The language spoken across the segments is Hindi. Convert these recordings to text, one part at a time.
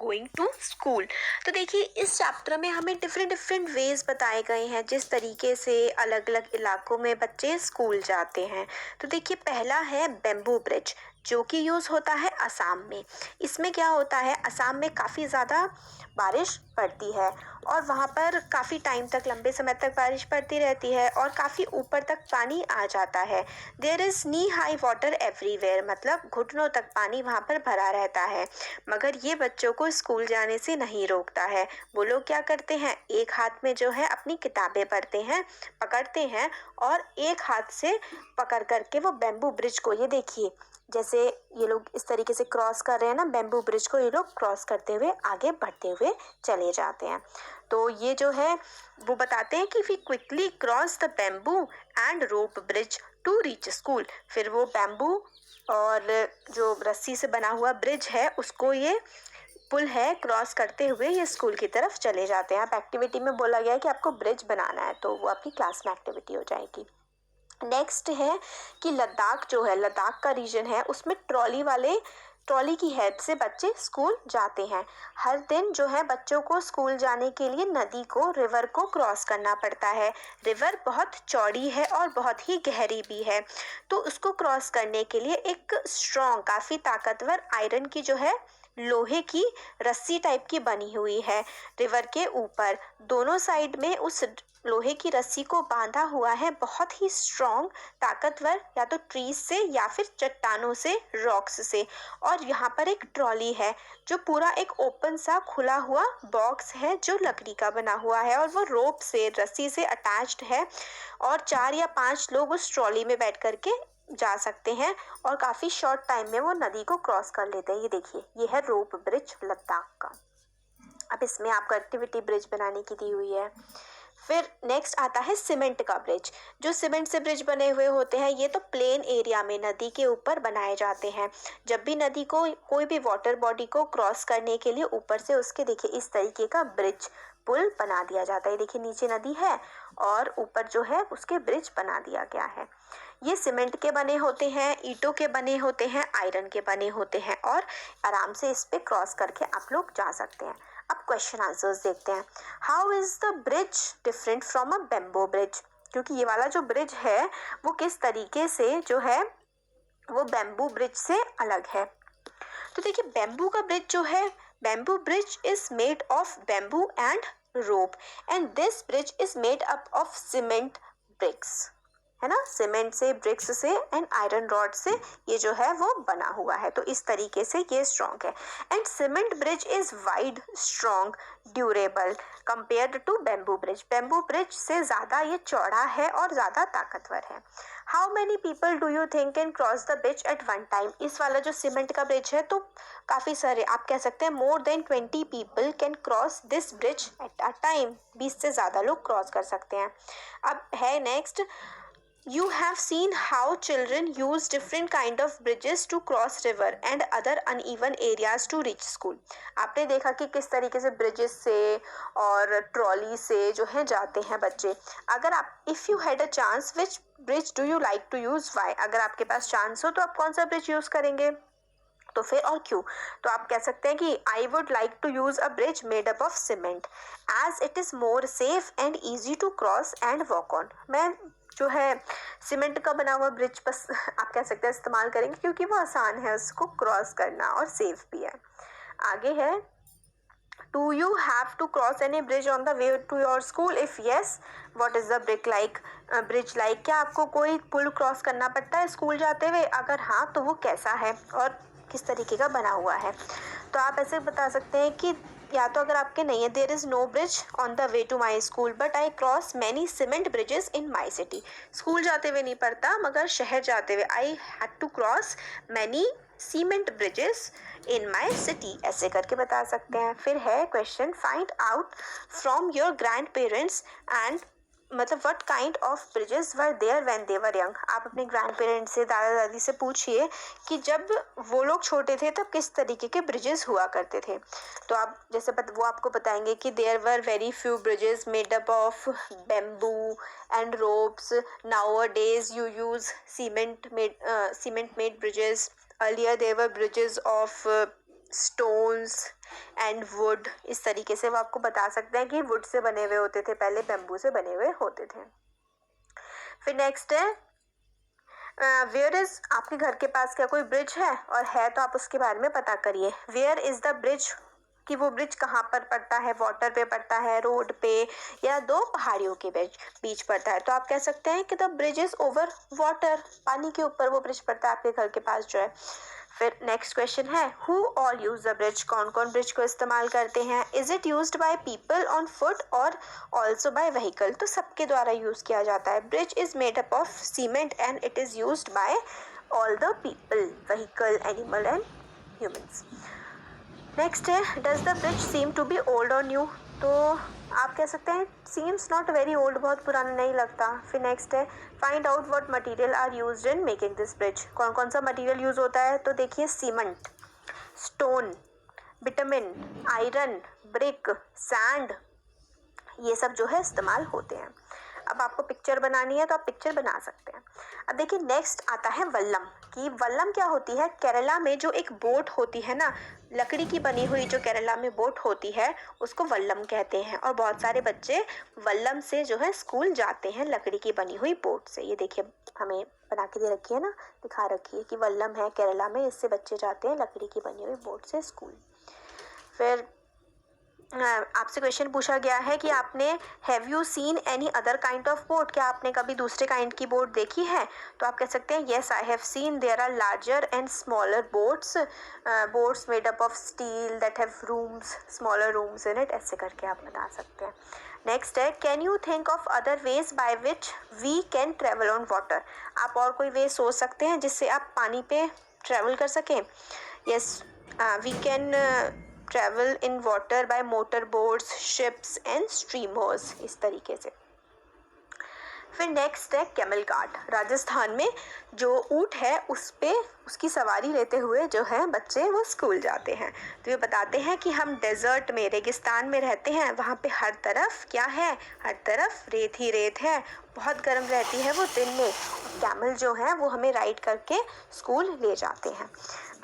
Going to school. तो देखिए इस चैप्टर में हमें डिफरेंट वेज बताए गए हैं जिस तरीके से अलग अलग इलाकों में बच्चे स्कूल जाते हैं। तो देखिए पहला है बेम्बू ब्रिज जो कि यूज़ होता है असम में। इसमें क्या होता है, असम में काफ़ी ज़्यादा बारिश पड़ती है और वहाँ पर काफ़ी टाइम तक, लंबे समय तक बारिश पड़ती रहती है और काफ़ी ऊपर तक पानी आ जाता है। There is knee high water everywhere, मतलब घुटनों तक पानी वहाँ पर भरा रहता है। मगर ये बच्चों को स्कूल जाने से नहीं रोकता है। वो लोग क्या करते हैं, एक हाथ में जो है अपनी किताबें पकड़ते हैं और एक हाथ से पकड़ करके वो बेम्बू ब्रिज को, ये देखिए जैसे ये लोग इस तरीके से क्रॉस कर रहे हैं ना, बेम्बू ब्रिज को ये लोग क्रॉस करते हुए आगे बढ़ते हुए चले जाते हैं। तो ये जो है वो बताते हैं कि we quickly cross the bamboo and rope bridge to reach school. फिर वो बेम्बू और जो रस्सी से बना हुआ ब्रिज है उसको, ये पुल है, क्रॉस करते हुए ये स्कूल की तरफ चले जाते हैं। आप एक्टिविटी में बोला गया है कि आपको ब्रिज बनाना है, तो वो आपकी क्लास में एक्टिविटी हो जाएगी। नेक्स्ट है कि लद्दाख जो है, लद्दाख का रीजन है, उसमें ट्रॉली की हेल्प से बच्चे स्कूल जाते हैं। हर दिन जो है बच्चों को स्कूल जाने के लिए नदी को, रिवर को क्रॉस करना पड़ता है। रिवर बहुत चौड़ी है और बहुत ही गहरी भी है, तो उसको क्रॉस करने के लिए एक स्ट्रॉन्ग, काफ़ी ताकतवर आयरन की जो है लोहे की रस्सी टाइप की बनी हुई है रिवर के ऊपर। दोनों साइड में उस लोहे की रस्सी को बांधा हुआ है बहुत ही स्ट्रॉन्ग, ताकतवर, या तो ट्रीज से या फिर चट्टानों से, रॉक्स से। और यहाँ पर एक ट्रॉली है जो पूरा एक ओपन सा खुला हुआ बॉक्स है जो लकड़ी का बना हुआ है और वो रोप से, रस्सी से अटैच्ड है और 4 या 5 लोग उस ट्रॉली में बैठ करके जा सकते हैं और काफ़ी शॉर्ट टाइम में वो नदी को क्रॉस कर लेते हैं। ये देखिए, ये है रोप ब्रिज लद्दाख का। अब इसमें आपको एक्टिविटी ब्रिज बनाने की दी हुई है। फिर नेक्स्ट आता है सीमेंट का ब्रिज। जो सीमेंट से ब्रिज बने हुए होते हैं ये तो प्लेन एरिया में नदी के ऊपर बनाए जाते हैं। जब भी नदी को, कोई भी वाटर बॉडी को क्रॉस करने के लिए ऊपर से उसके, देखिए इस तरीके का ब्रिज, पुल बना दिया जाता है। देखिए नीचे नदी है और ऊपर जो है उसके ब्रिज बना दिया गया है। ये सीमेंट के बने होते हैं, ईंटों के बने होते हैं, आयरन के बने होते हैं और आराम से इस पे क्रॉस करके आप लोग जा सकते हैं। अब क्वेश्चन आंसर्स देखते हैं। How is the bridge different from a bamboo bridge? क्योंकि ये वाला जो ब्रिज है वो किस तरीके से जो है वो बेम्बू ब्रिज से अलग है। तो देखिए बेम्बू का ब्रिज जो है, bamboo bridge is made of bamboo and rope and this bridge is made up of cement bricks, है ना, सीमेंट से, ब्रिक्स से एंड आयरन रॉड से ये जो है वो बना हुआ है। तो इस तरीके से ये स्ट्रॉन्ग है। And cement bridge is wide, strong, durable compared to bamboo bridge. Bamboo bridge से ज़्यादा ये चौड़ा है और ज़्यादा ताकतवर है। How many people do you think can cross the bridge at one time? इस वाला जो सीमेंट का ब्रिज है तो काफ़ी सारे, आप कह सकते हैं more than 20 people can cross this bridge at a time. 20 से ज़्यादा लोग क्रॉस कर सकते हैं। अब है next, You have seen how children use different kind of bridges to cross river and other uneven areas to reach school. आपने देखा कि किस तरीके से ब्रिजेस से और ट्रॉली से जो है जाते हैं बच्चे। अगर आप, if you had a chance, which bridge do you like to use? Why? अगर आपके पास चांस हो तो आप कौन सा ब्रिज यूज करेंगे? तो फिर और क्यों? तो आप कह सकते हैं कि I would like to use a bridge made up of cement as it is more safe and easy to cross and walk on. मैं जो है सीमेंट का बना हुआ ब्रिज बस आप कह सकते हैं इस्तेमाल करेंगे क्योंकि वो आसान है उसको क्रॉस करना और सेफ भी है। आगे है, do you have to cross any bridge on the way to your school? If yes, what is the bridge like? क्या आपको कोई पुल क्रॉस करना पड़ता है स्कूल जाते हुए? अगर हाँ तो वो कैसा है और किस तरीके का बना हुआ है? तो आप ऐसे बता सकते हैं कि या तो अगर आपके नहीं है, there is no bridge on the way to my school but I cross many cement bridges in my city. School जाते हुए नहीं पड़ता मगर शहर जाते हुए I had to cross many cement bridges in my city, ऐसे करके बता सकते हैं। फिर है question, find out from your grandparents and, मतलब what kind of bridges were there when they were young. आप अपने ग्रैंड पेरेंट्स से, दादा दादी से पूछिए कि जब वो लोग छोटे थे तब किस तरीके के ब्रिजेस हुआ करते थे। तो आप जैसे वो आपको बताएंगे कि there were very few bridges made up of bamboo and ropes, nowadays you use cement made bridges, earlier there were bridges of stones and wood, इस तरीके से वो आपको बता सकते हैं कि वुड से बने हुए होते थे पहले, बेम्बू से बने हुए होते थे। फिर नेक्स्ट है वेयर इज, आपके घर के पास क्या कोई ब्रिज है, और है तो आप उसके बारे में पता करिए। वेयर इज द ब्रिज, कि वो ब्रिज कहाँ पर पड़ता है, वाटर पे पड़ता है, रोड पे, या दो पहाड़ियों के बीच बीच पड़ता है। तो आप कह सकते हैं कि the bridge is over water, पानी के ऊपर वो ब्रिज पड़ता है आपके घर के पास जो है। फिर नेक्स्ट क्वेश्चन है who all use the bridge, कौन कौन ब्रिज को इस्तेमाल करते हैं। Is it used by people on foot और ऑल्सो बाय व्हीकल, तो सबके द्वारा यूज किया जाता है। Bridge is made up of cement and it is used by all the people, vehicle, animal and humans. Next है does the bridge seem to be old और न्यू, तो आप कह सकते हैं सीम्स नॉट वेरी ओल्ड, बहुत पुराना नहीं लगता। फिर नेक्स्ट है find out what material are used in making this bridge, कौन कौन सा मटेरियल यूज होता है। तो देखिए cement, stone, bitumen, iron, brick, sand, ये सब जो है इस्तेमाल होते हैं। अब आपको पिक्चर बनानी है तो आप पिक्चर बना सकते हैं। अब देखिए नेक्स्ट आता है वल्लम, कि वल्लम क्या होती है। केरला में जो एक बोट होती है ना, लकड़ी की बनी हुई जो केरला में बोट होती है उसको वल्लम कहते हैं, और बहुत सारे बच्चे वल्लम से जो है स्कूल जाते हैं, लकड़ी की बनी हुई बोट से। ये देखिए हमें बना के दे रखी है ना, दिखा रखी है कि वल्लम है केरला में, इससे बच्चे जाते हैं लकड़ी की बनी हुई बोट से स्कूल। फिर आपसे क्वेश्चन पूछा गया है कि आपने have you seen any other kind of boat, क्या आपने कभी दूसरे काइंड की बोट देखी है। तो आप कह सकते हैं yes I have seen there are larger and smaller boats, boats made up of steel that have rooms, smaller rooms in it, ऐसे करके आप बता सकते हैं। नेक्स्ट है can you think of other ways by which we can travel on water, आप और कोई वे सोच सकते हैं जिससे आप पानी पे ट्रेवल कर सकें। Yes we can travel in water by motor boats, ships and streamers, इस तरीके से। फिर नेक्स्ट है कैमल कार्ट, राजस्थान में जो ऊँट है उस पे उसकी सवारी लेते हुए जो है बच्चे वो स्कूल जाते हैं। तो ये बताते हैं कि हम डेजर्ट में, रेगिस्तान में रहते हैं, वहाँ पे हर तरफ क्या है, हर तरफ रेत ही रेत है, बहुत गर्म रहती है वो दिन में। कैमल जो है वो हमें राइड करके स्कूल ले जाते हैं।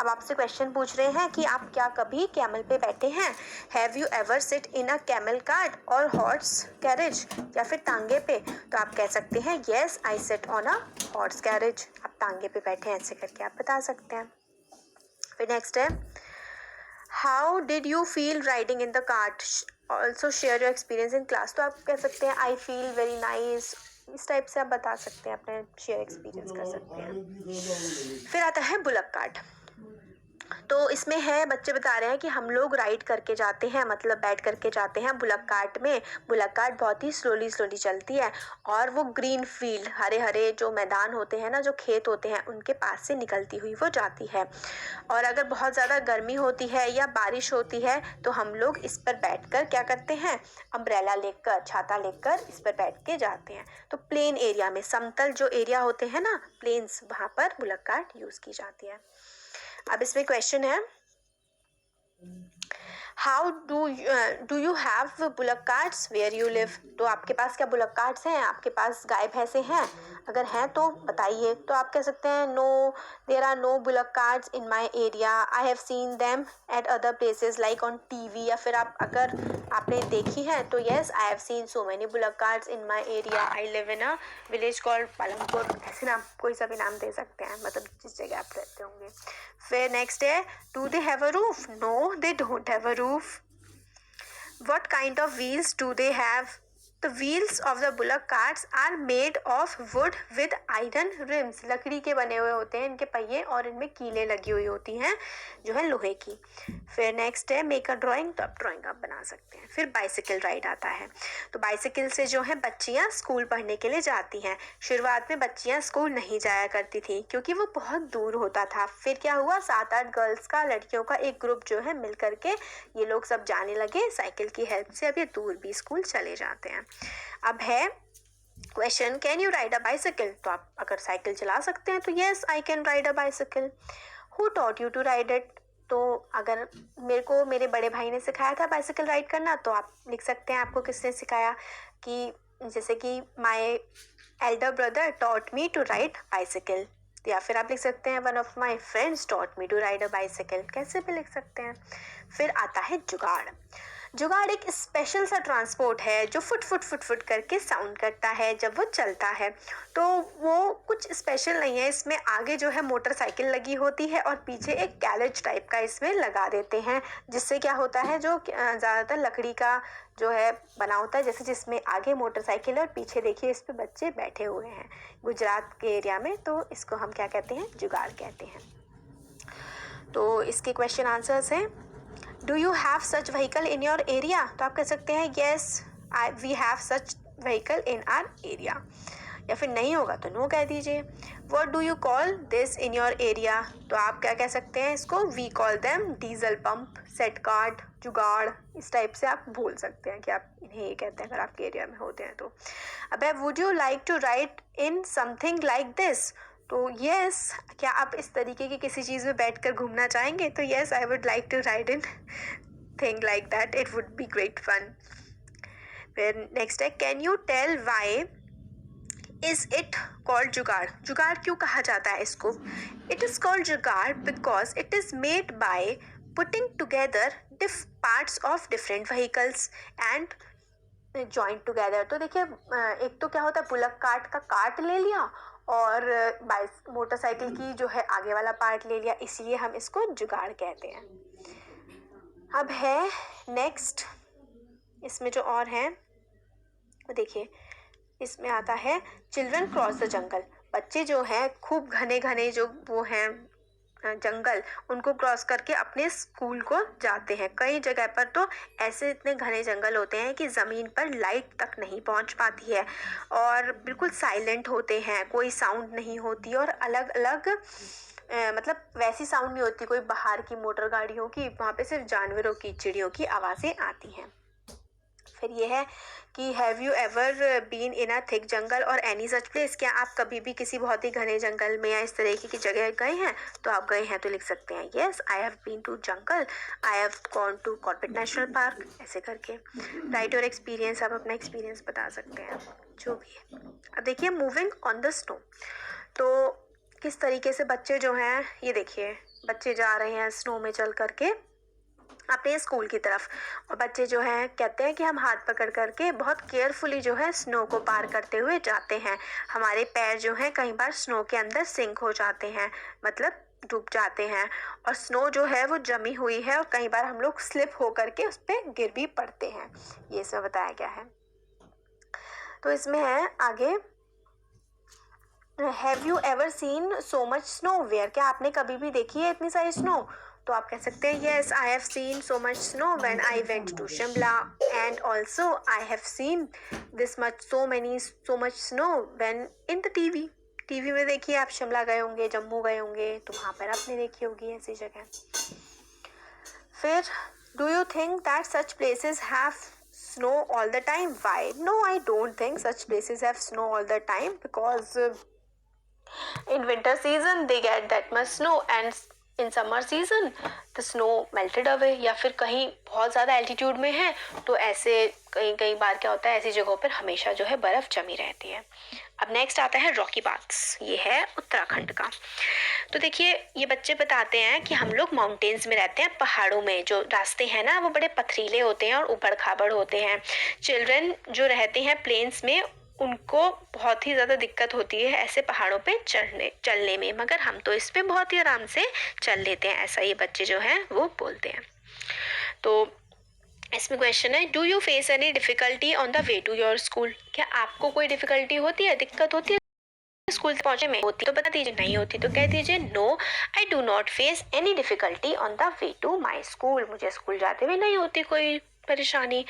अब आपसे क्वेश्चन पूछ रहे हैं कि आप क्या कभी कैमल पे बैठे हैं। Have you ever sit in a camel cart और हॉर्स कैरेज, या फिर तांगे पे। तो आप कह सकते हैं yes I sit on a horse carriage, आप तांगे पे बैठे हैं, ऐसे करके आप बता सकते हैं। फिर नेक्स्ट है how did you feel riding in the cart, also share your experience in class. तो आप कह सकते हैं आई फील वेरी नाइस, इस टाइप से आप बता सकते हैं, अपने शेयर एक्सपीरियंस कर सकते हैं। फिर आता है बुलक कार्ट, तो इसमें है बच्चे बता रहे हैं कि हम लोग राइड करके जाते हैं, मतलब बैठ करके जाते हैं बुलक कार्ट में। बुलक कार्ट बहुत ही स्लोली स्लोली चलती है और वो ग्रीन फील्ड, हरे हरे जो मैदान होते हैं ना, जो खेत होते हैं, उनके पास से निकलती हुई वो जाती है। और अगर बहुत ज़्यादा गर्मी होती है या बारिश होती है तो हम लोग इस पर बैठकर क्या करते हैं, अम्ब्रेला लेकर, छाता लेकर इस पर बैठ के जाते हैं। तो प्लेन एरिया में, समतल जो एरिया होते हैं ना, प्लेन्स, वहाँ पर बुलक कार्ट यूज़ की जाती है। अब इसमें क्वेश्चन है how do you have bullock carts where you live. तो आपके पास क्या बुलक कार्ट्स हैं, आपके पास गाय भैंसे हैं, अगर हैं तो बताइए। तो आप कह सकते हैं no there are no bullock carts in my area, I have seen them at other places like on TV. या फिर आप अगर आपने देखी है तो yes I have seen so many bullock carts in my area, I live in a village called Palampur, ऐसे नाम कोई सा भी नाम दे सकते हैं, मतलब जिस जगह आप रहते होंगे। फिर नेक्स्ट है do they have a roof, no they don't have a roof. What kind of wheels do they have? The wheels of the bullock carts are made of wood with iron rims. लकड़ी के बने हुए होते हैं इनके पहिए और इनमें कीलें लगी हुई होती हैं जो है लोहे की। फिर नेक्स्ट है मेक अ ड्राइंग, तो आप ड्राइंग आप बना सकते हैं। फिर बाइसिकल राइड आता है, तो बाइसिकल से जो है बच्चियाँ स्कूल पढ़ने के लिए जाती हैं। शुरुआत में बच्चियाँ स्कूल नहीं जाया करती थी क्योंकि वो बहुत दूर होता था। फिर क्या हुआ, 7-8 गर्ल्स का, लड़कियों का एक ग्रुप जो है मिल करके ये लोग सब जाने लगे साइकिल की हेल्प से। अब ये दूर भी स्कूल चले जाते हैं। अब है question can you ride a bicycle, तो आप अगर साइकिल चला सकते हैं तो yes I can ride a bicycle. Who taught you to ride it, तो अगर मेरे को मेरे बड़े भाई ने सिखाया था बाइसिकल राइड करना, तो आप लिख सकते हैं आपको किसने सिखाया, कि जैसे कि my elder brother taught me to ride bicycle, या फिर आप लिख सकते हैं one of my friends taught me to ride a bicycle, कैसे भी लिख सकते हैं। फिर आता है जुगाड़। जुगाड़ एक स्पेशल सा ट्रांसपोर्ट है जो फुट फुट फुट फुट करके साउंड करता है जब वो चलता है। तो वो कुछ स्पेशल नहीं है, इसमें आगे जो है मोटरसाइकिल लगी होती है और पीछे एक कैरेज टाइप का इसमें लगा देते हैं, जिससे क्या होता है जो ज़्यादातर लकड़ी का जो है बना होता है, जैसे जिसमें आगे मोटरसाइकिल है और पीछे देखिए इस पे बच्चे बैठे हुए हैं गुजरात के एरिया में, तो इसको हम क्या कहते हैं, जुगाड़ कहते हैं। तो इसके क्वेश्चन आंसर्स हैं, do you have such vehicle in your area, तो आप कह सकते हैं yes we have such vehicle in our area, या फिर नहीं होगा तो नो कह दीजिए। What do you call this in your area, तो आप क्या कह सकते हैं इसको, we call them diesel pump, set card, jugaad, इस टाइप से आप बोल सकते हैं कि आप इन्हें ये कहते हैं अगर आपके एरिया में होते हैं तो। अब would you like to ride in something like this, तो यस, क्या आप इस तरीके की किसी चीज़ में बैठकर घूमना चाहेंगे, तो yes I would like to ride in thing like that, it would be great fun. फिर नेक्स्ट है, can you tell why is it called jugaad, जुगाड़ क्यों कहा जाता है इसको। It is called jugaad because it is made by putting together parts of different vehicles and joint together. तो देखिए एक तो क्या होता है, बुलक कार्ट का कार्ट ले लिया और मोटरसाइकिल की जो है आगे वाला पार्ट ले लिया, इसलिए हम इसको जुगाड़ कहते हैं। अब है नेक्स्ट, इसमें जो और है वो देखिए, इसमें आता है चिल्ड्रन क्रॉस द जंगल, बच्चे जो हैं खूब घने घने जो वो हैं जंगल, उनको क्रॉस करके अपने स्कूल को जाते हैं। कई जगह पर तो ऐसे इतने घने जंगल होते हैं कि ज़मीन पर लाइट तक नहीं पहुंच पाती है और बिल्कुल साइलेंट होते हैं, कोई साउंड नहीं होती और अलग अलग मतलब वैसी साउंड नहीं होती कोई बाहर की मोटर गाड़ियों की, वहाँ पे सिर्फ जानवरों की, चिड़ियों की आवाज़ें आती हैं। फिर ये है कि have you ever been in a thick jungle और एनी सच प्लेस, क्या आप कभी भी किसी बहुत ही घने जंगल में या इस तरीके की जगह गए हैं, तो आप गए हैं तो लिख सकते हैं yes I have been to jungle, I have gone to Corbett National Park, ऐसे करके राइट योर एक्सपीरियंस, आप अपना एक्सपीरियंस बता सकते हैं जो भी है। अब देखिए मूविंग ऑन द स्नो, तो किस तरीके से बच्चे जो हैं, ये देखिए बच्चे जा रहे हैं स्नो में चल करके अपने स्कूल की तरफ, और बच्चे जो हैं कहते हैं कि हम हाथ पकड़ करके बहुत केयरफुली जो है स्नो को पार करते हुए जाते हैं। हमारे पैर जो हैं कई बार स्नो के अंदर सिंक हो जाते हैं, मतलब डूब जाते हैं, और स्नो जो है वो जमी हुई है और कई बार हम लोग स्लिप हो करके उस पर गिर भी पड़ते हैं, ये सब बताया गया है। तो इसमें है आगे, have you ever seen so much snow where, क्या आपने कभी भी देखी है इतनी सारी स्नो, तो आप कह सकते हैं yes I have seen so much snow when I went to Shimla and also I have seen this much so much snow when in the TV, TV में देखिए आप शिमला गए होंगे, जम्मू गए होंगे, तो वहाँ पर आपने देखी होगी ऐसी जगह। फिर do you think that such places have snow all the time, why, no I don't think such places have snow all the time because in winter season they get that much snow and in summer season the snow melted away, या फिर कहीं बहुत ज़्यादा एल्टीट्यूड में है तो ऐसे कई बार क्या होता है, ऐसी जगहों पर हमेशा जो है बर्फ़ जमी रहती है। अब नेक्स्ट आता है रॉकी बाथ्स, ये है उत्तराखंड का। तो देखिए ये बच्चे बताते हैं कि हम लोग माउंटेन्स में रहते हैं, पहाड़ों में जो रास्ते हैं ना वो बड़े पथरीले होते हैं और ऊबड़ खाबड़ होते हैं। चिल्ड्रन जो रहते हैं प्लेन्स में उनको बहुत ही ज़्यादा दिक्कत होती है ऐसे पहाड़ों पे चलने में, मगर हम तो इस पे बहुत ही आराम से चल लेते हैं, ऐसा ये बच्चे जो हैं वो बोलते हैं। तो इसमें क्वेश्चन है, do you face any difficulty on the way to your school, क्या आपको कोई डिफ़िकल्टी होती है, दिक्कत होती है स्कूल पहुंचने में, होती तो बता दीजिए, नहीं होती तो कह दीजिए no I do not face any difficulty on the way to my school, मुझे स्कूल जाते हुए नहीं होती कोई परेशानी।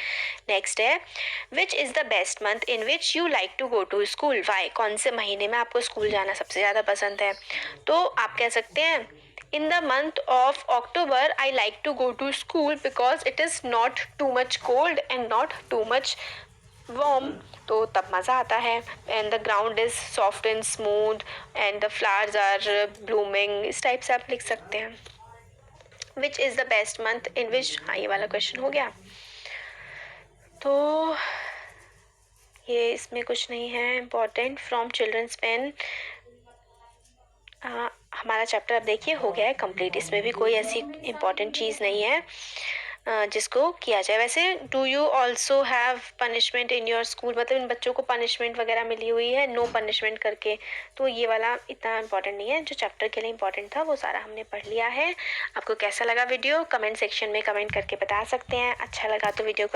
नेक्स्ट है, which is the best month in which you like to go to school, why, कौन से महीने में आपको स्कूल जाना सबसे ज़्यादा पसंद है, तो आप कह सकते हैं in the month of October I like to go to school because it is not too much cold and not too much warm, तो तब मज़ा आता है, and the ground is soft and smooth and the flowers are blooming, इस टाइप से आप लिख सकते हैं। which is the best month in which, हाँ ये वाला क्वेश्चन हो गया। तो ये इसमें कुछ नहीं है इम्पोर्टेंट, फ्रॉम चिल्ड्रंस पेन। हमारा चैप्टर अब देखिए हो गया है कंप्लीट। इसमें भी कोई ऐसी इम्पोर्टेंट चीज़ नहीं है जिसको किया जाए। वैसे do you also have punishment in your school, मतलब इन बच्चों को पनिशमेंट वगैरह मिली हुई है नो पनिशमेंट करके, तो ये वाला इतना इम्पोर्टेंट नहीं है। जो चैप्टर के लिए इम्पोर्टेंट था वो सारा हमने पढ़ लिया है। आपको कैसा लगा वीडियो कमेंट सेक्शन में कमेंट करके बता सकते हैं। अच्छा लगा तो वीडियो को